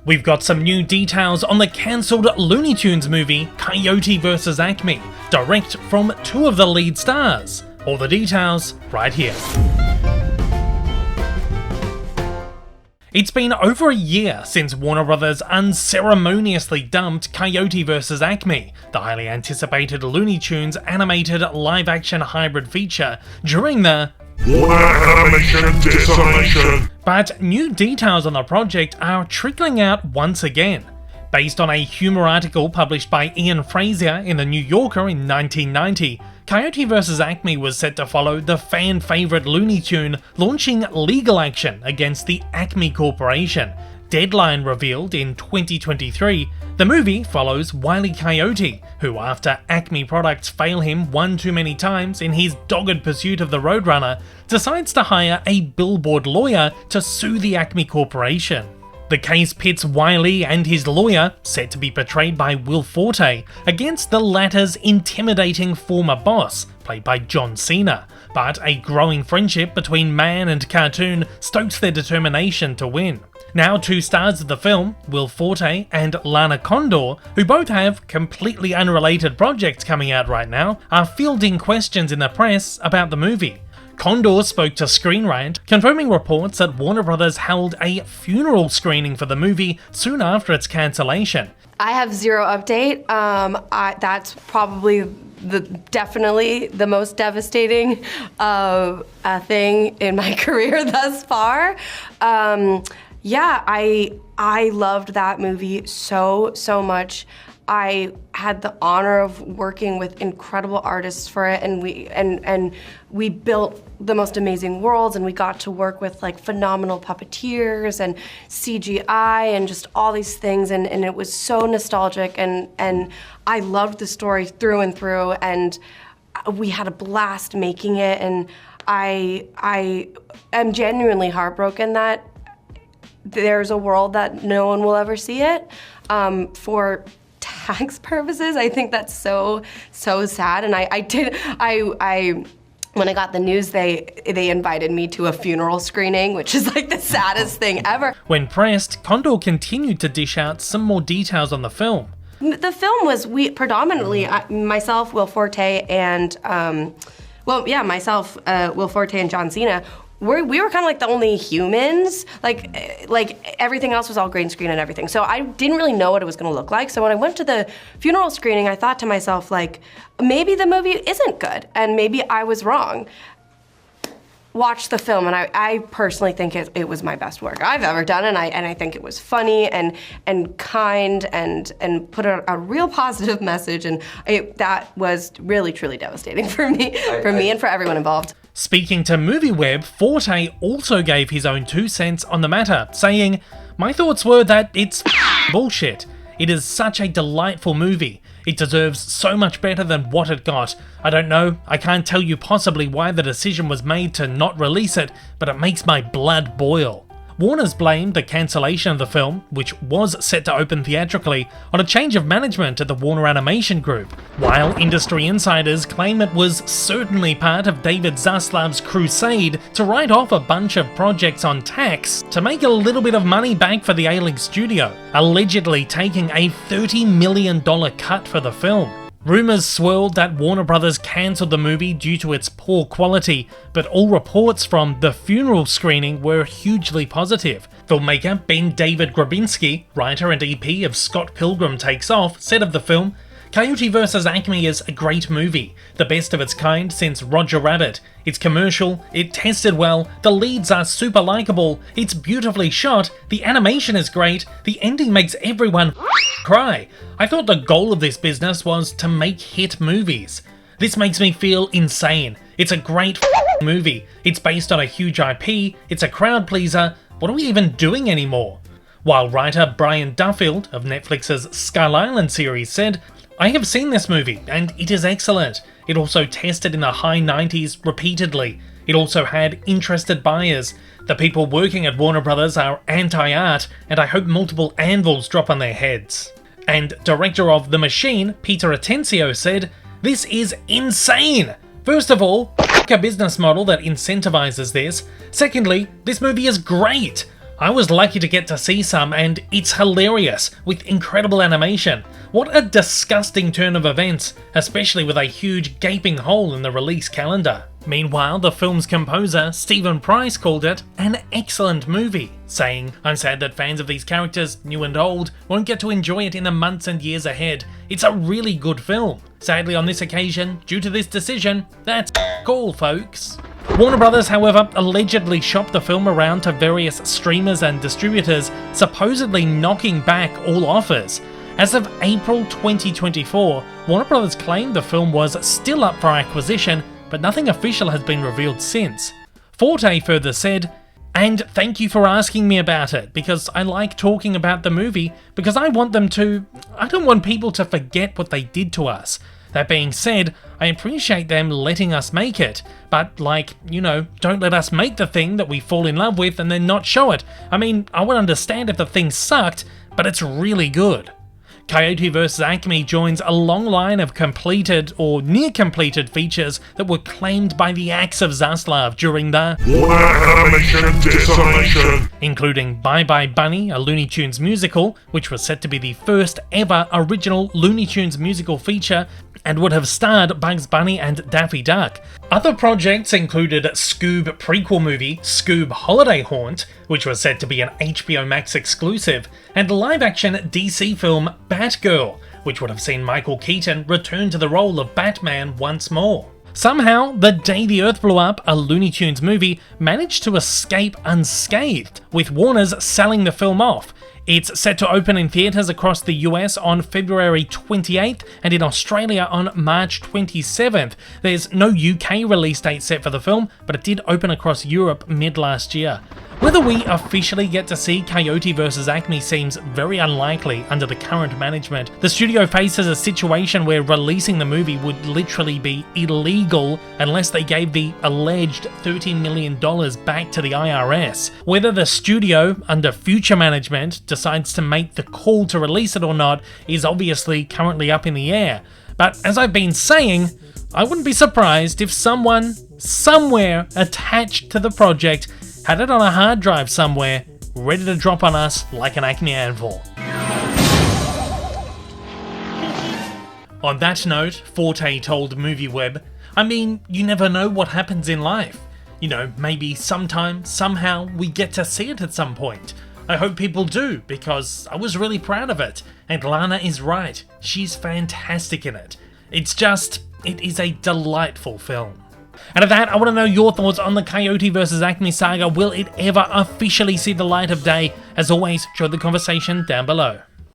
We've got some new details on the cancelled Looney Tunes movie Coyote Vs Acme, direct from two of the lead stars. All the details right here. It's been over a year since Warner Bros. Unceremoniously dumped Coyote vs Acme, the highly anticipated Looney Tunes animated live-action hybrid feature, during the Warner Animation Decimation. But new details on the project are trickling out once again. Based on a humour article published by Ian Frazier in The New Yorker in 1990, Coyote vs Acme was set to follow the fan favourite Looney Tune launching legal action against the Acme Corporation. Deadline revealed in 2023, the movie follows Wile E. Coyote, who after Acme products fail him one too many times in his dogged pursuit of the Roadrunner, decides to hire a billboard lawyer to sue the Acme Corporation. The case pits Wile E. and his lawyer, set to be portrayed by Will Forte, against the latter's intimidating former boss, played by John Cena, but a growing friendship between man and cartoon stokes their determination to win. Now two stars of the film, Will Forte and Lana Condor, who both have completely unrelated projects coming out right now, are fielding questions in the press about the movie. Condor spoke to Screen Rant, confirming reports that Warner Bros. Held a funeral screening for the movie soon after its cancellation. I have zero update. That's probably definitely the most devastating thing in my career thus far. Yeah, I loved that movie so much. I had the honor of working with incredible artists for it, and we built the most amazing worlds, and we got to work with like phenomenal puppeteers and CGI and just all these things, and it was so nostalgic, and I loved the story through and through, and we had a blast making it, and I am genuinely heartbroken that there's a world that no one will ever see it for tax purposes. I think that's so sad, and I when I got the news, they invited me to a funeral screening, which is like the saddest thing ever. When pressed, Condor continued to dish out some more details on the film. The film was predominantly myself, Will Forte, and Will Forte and John Cena. We were kind of like the only humans, like everything else was all green screen and everything. So I didn't really know what it was gonna look like. So when I went to the funeral screening, I thought to myself, like, maybe the movie isn't good, and maybe I was wrong. Watched the film, and I personally think it was my best work I've ever done, and I think it was funny and kind and put a real positive message, and that was really truly devastating for me, and for everyone involved. Speaking to MovieWeb, Forte also gave his own 2 cents on the matter, saying, "My thoughts were that it's bullshit. It is such a delightful movie. It deserves so much better than what it got. I don't know, I can't tell you possibly why the decision was made to not release it, but it makes my blood boil." Warner's blamed the cancellation of the film, which was set to open theatrically, on a change of management at the Warner Animation Group, while industry insiders claim it was certainly part of David Zaslav's crusade to write off a bunch of projects on tax to make a little bit of money back for the ailing studio, allegedly taking a $30 million cut for the film. Rumours swirled that Warner Bros. Cancelled the movie due to its poor quality, but all reports from the funeral screening were hugely positive. Filmmaker Ben David Grabinski, writer and EP of Scott Pilgrim Takes Off, said of the film, "Coyote vs Acme is a great movie, the best of its kind since Roger Rabbit. It's commercial, it tested well, the leads are super likeable, it's beautifully shot, the animation is great, the ending makes everyone cry. I thought the goal of this business was to make hit movies. This makes me feel insane. It's a great movie. It's based on a huge IP, it's a crowd pleaser. What are we even doing anymore?" While writer Brian Duffield of Netflix's Skull Island series said, "I have seen this movie, and it is excellent. It also tested in the high 90s repeatedly. It also had interested buyers. The people working at Warner Bros. Are anti-art, and I hope multiple anvils drop on their heads." And director of The Machine, Peter Atencio, said, "This is insane! First of all, a business model that incentivizes this. Secondly, this movie is great. I was lucky to get to see some, and it's hilarious, with incredible animation. What a disgusting turn of events, especially with a huge gaping hole in the release calendar. Meanwhile, the film's composer, Stephen Price, called it an excellent movie, saying, "I'm sad that fans of these characters, new and old, won't get to enjoy it in the months and years ahead. It's a really good film. Sadly, on this occasion, due to this decision, that's all, folks." Warner Brothers, however, allegedly shopped the film around to various streamers and distributors, supposedly knocking back all offers. As of April 2024, Warner Brothers claimed the film was still up for acquisition, but nothing official has been revealed since. Forte further said, "And thank you for asking me about it, because I like talking about the movie, because I don't want people to forget what they did to us. That being said, I appreciate them letting us make it, but don't let us make the thing that we fall in love with and then not show it. I mean, I would understand if the thing sucked, but it's really good." Coyote Vs Acme joins a long line of completed or near-completed features that were claimed by the Axe of Zaslav during the Warner Animation Decimation, including Bye Bye Bunny, a Looney Tunes musical, which was set to be the first ever original Looney Tunes musical feature and would have starred Bugs Bunny and Daffy Duck. Other projects included Scoob prequel movie Scoob Holiday Haunt, which was set to be an HBO Max exclusive, and live-action DC film Batgirl, which would have seen Michael Keaton return to the role of Batman once more. Somehow, The Day the Earth Blew Up, a Looney Tunes movie, managed to escape unscathed, with Warner's selling the film off. It's set to open in theatres across the US on February 28th and in Australia on March 27th. There's no UK release date set for the film, but it did open across Europe mid last year. Whether we officially get to see Coyote vs Acme seems very unlikely under the current management. The studio faces a situation where releasing the movie would literally be illegal unless they gave the alleged $30 million back to the IRS. Whether the studio, under future management, decides to make the call to release it or not is obviously currently up in the air. But as I've been saying, I wouldn't be surprised if someone, somewhere attached to the project, had it on a hard drive somewhere, ready to drop on us like an Acme anvil. On that note, Forte told MovieWeb, "I mean, you never know what happens in life. Maybe sometime, somehow, we get to see it at some point. I hope people do, because I was really proud of it. And Lana is right, she's fantastic in it. It is a delightful film." And at that, I want to know your thoughts on the Coyote vs Acme saga. Will it ever officially see the light of day? As always, join the conversation down below.